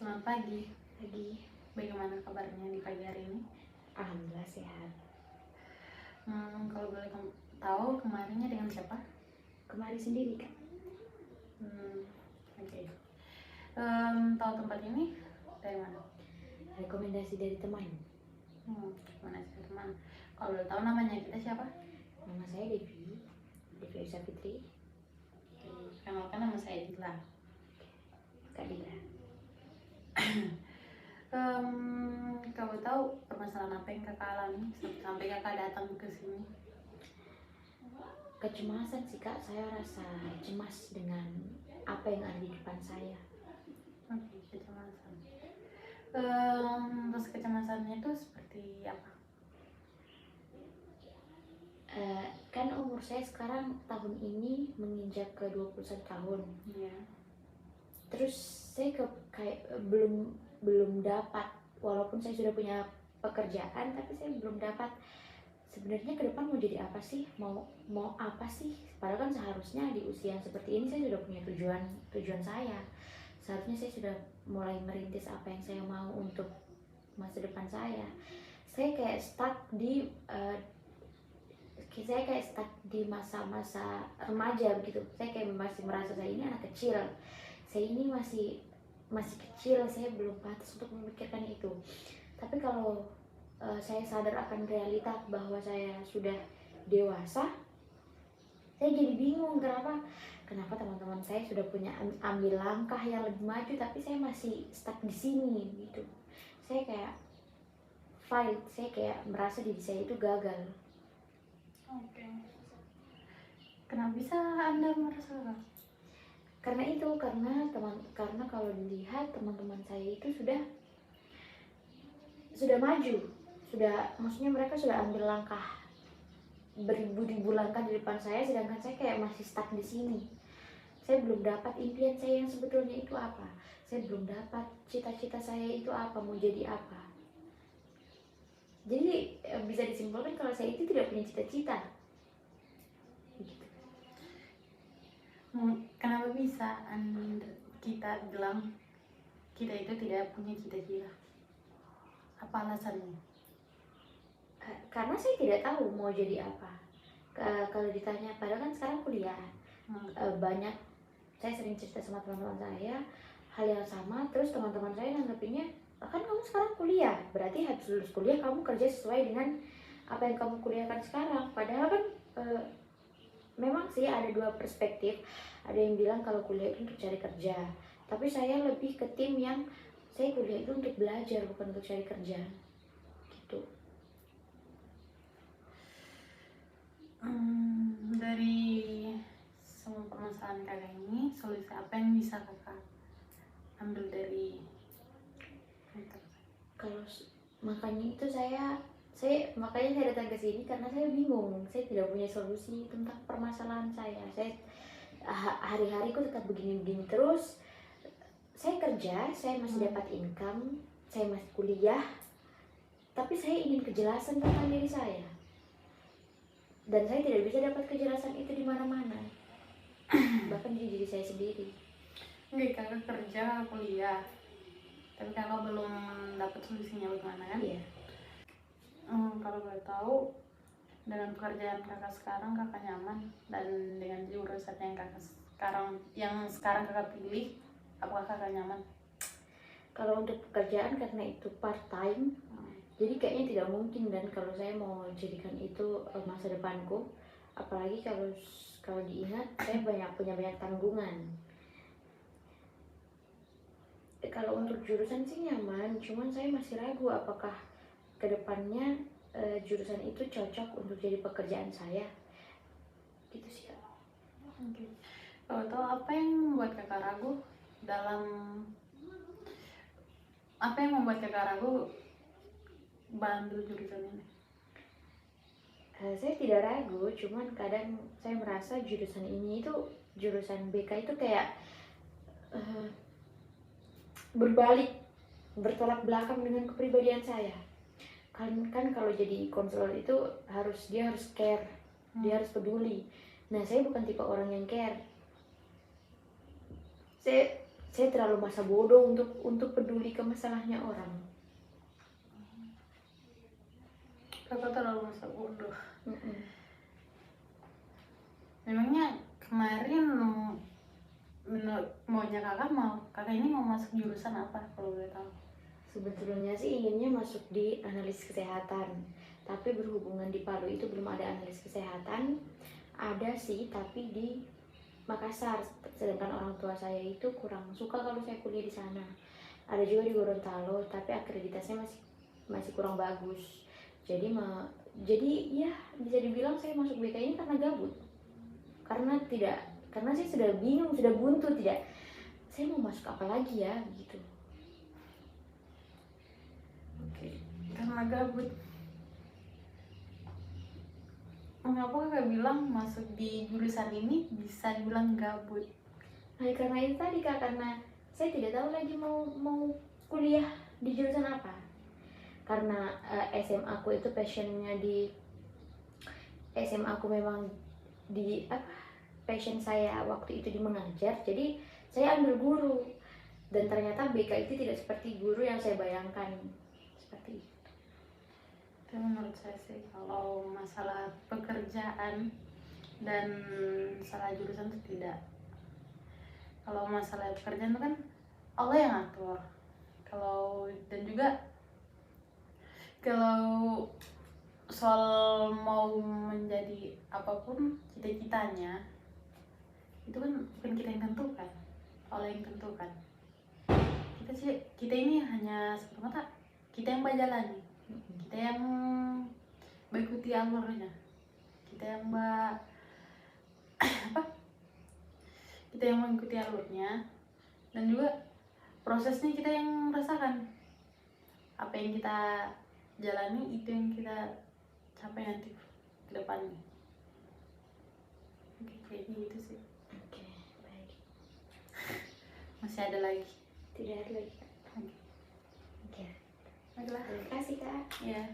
Selamat pagi. Pagi. Bagaimana kabarnya di pagi hari ini? Alhamdulillah sehat. Kalau boleh tahu kemarinnya dengan siapa? Kemari sendiri Kak. Oke. Tahu tempat ini dari mana? Rekomendasi dari teman. Mana sih teman? Kalau boleh tahu namanya kita siapa? Nama saya Devi Aisyah Fitri. Kenalkan, nama saya Dila. Kak Dila. Kau tahu permasalahan apa yang kakak alami sampai kakak datang ke sini? Kecemasan sih Kak, saya rasa cemas dengan apa yang ada di depan saya. Oke, kecemasan. Terus kecemasannya itu seperti apa? Kan umur saya sekarang tahun ini menginjak ke 21 tahun. Iya. Terus saya kayak belum dapat, walaupun saya sudah punya pekerjaan, tapi saya belum dapat sebenarnya ke depan mau jadi apa sih, mau apa sih. Padahal kan seharusnya di usia seperti ini saya sudah punya tujuan saya. Seharusnya saya sudah mulai merintis apa yang saya mau untuk masa depan saya. Saya kayak stuck di masa-masa remaja begitu. Saya kayak masih merasa saya ini anak kecil, saya ini masih kecil, saya belum pantas untuk memikirkan itu. Tapi kalau saya sadar akan realita bahwa saya sudah dewasa, saya jadi bingung kenapa teman-teman saya sudah punya ambil langkah yang lebih maju, tapi saya masih stuck di sini gitu. Saya kayak merasa diri saya itu gagal. Oke. Kenapa bisa Anda merasa? Karena kalau dilihat teman-teman saya itu sudah maju, maksudnya mereka sudah ambil langkah beribu-ribu langkah di depan saya, sedangkan saya kayak masih stuck di sini. Saya belum dapat impian saya yang sebetulnya itu apa. Saya belum dapat cita-cita saya itu apa, mau jadi apa. Jadi bisa disimpulkan kalau saya itu tidak punya cita-cita. Begitu. Kenapa bisa kita bilang kita itu tidak punya cita-cita? Apa alasannya? Karena saya tidak tahu mau jadi apa. Kalau ditanya, padahal kan sekarang kuliah, banyak, saya sering cerita sama teman-teman saya hal yang sama, terus teman-teman saya nanggepinnya, kan kamu sekarang kuliah, berarti habis lulus kuliah kamu kerja sesuai dengan apa yang kamu kuliahkan sekarang. Padahal kan memang sih ada dua perspektif. Ada yang bilang kalau kuliah itu untuk cari kerja, tapi saya lebih ke tim yang saya kuliah itu untuk belajar, bukan untuk cari kerja gitu. Dari semua permasalahan kakak ini, solusi apa yang bisa kakak ambil dari itu? Kalau makanya itu saya datang ke sini karena saya bingung, saya tidak punya solusi tentang permasalahan saya. Saya hari-hariku tetap begini-begini terus. Saya kerja, saya masih dapat income, saya masih kuliah, tapi saya ingin kejelasan tentang diri saya, dan saya tidak bisa dapat kejelasan itu di mana-mana, bahkan di diri saya sendiri. Oke, kakak kerja, kuliah, tapi kakak belum dapat solusinya bagaimana kan? Iya. Kalau boleh tahu, dengan pekerjaan kakak sekarang kakak nyaman, dan dengan jurusan yang sekarang kakak pilih, apakah kakak nyaman? Kalau untuk pekerjaan, karena itu part time, jadi kayaknya tidak mungkin. Dan kalau saya mau jadikan itu masa depanku, apalagi kalau diingat saya punya banyak tanggungan. Kalau untuk jurusan sih nyaman, cuman saya masih ragu apakah kedepannya jurusan itu cocok untuk jadi pekerjaan saya. Gitu sih Kak. Oke. Kalau tahu apa yang membuat kakak ragu ambil jurusan ini? Saya tidak ragu, cuman kadang saya merasa jurusan ini itu, jurusan BK itu kayak bertolak belakang dengan kepribadian saya. Kan kalau jadi konselor itu dia harus care, dia harus peduli. Nah, saya bukan tipe orang yang care. saya terlalu masa bodoh untuk peduli ke masalahnya orang. Kakak terlalu masa bodoh. Mm-mm. Memangnya kemarin menurut maunya kakak ini mau masuk jurusan apa kalau boleh tahu? Sebetulnya sih inginnya masuk di analis kesehatan, tapi berhubungan di Palu itu belum ada analis kesehatan. Ada sih, tapi di Makassar, sedangkan orang tua saya itu kurang suka kalau saya kuliah di sana. Ada juga di Gorontalo, tapi akreditasinya masih kurang bagus. Jadi ya bisa dibilang saya masuk BK ini karena gabut. Karena saya sudah bingung, sudah buntu, tidak. Saya mau masuk apa lagi ya gitu. Oke, karena gabut. Mengapa kakak bilang masuk di jurusan ini bisa dibilang gabut? Nah, karena itu tadi Kak, karena saya tidak tahu lagi mau kuliah di jurusan apa. Karena SMA aku itu passionnya di SMA aku memang di passion saya waktu itu di mengajar, jadi saya ambil guru, dan ternyata BK itu tidak seperti guru yang saya bayangkan seperti itu. Tapi menurut saya sih kalau masalah pekerjaan dan salah jurusan itu tidak. Kalau masalah pekerjaan itu kan Allah yang atur. Dan juga kalau soal mau menjadi apapun cita-citanya itu kan bukan kita yang tentukan, Allah yang tentukan. Kita ini hanya semata-mata kita yang berjalani, kita yang mengikuti alurnya, kita yang kita yang mengikuti alurnya, dan juga prosesnya kita yang merasakan. Apa yang kita jalani itu yang kita capai nanti ke depannya. Oke, kayak gitu sih. Oke, baik. Masih ada lagi? Tidak ada lagi Kak. Oke. Baiklah. Terima kasih Kak. Ya.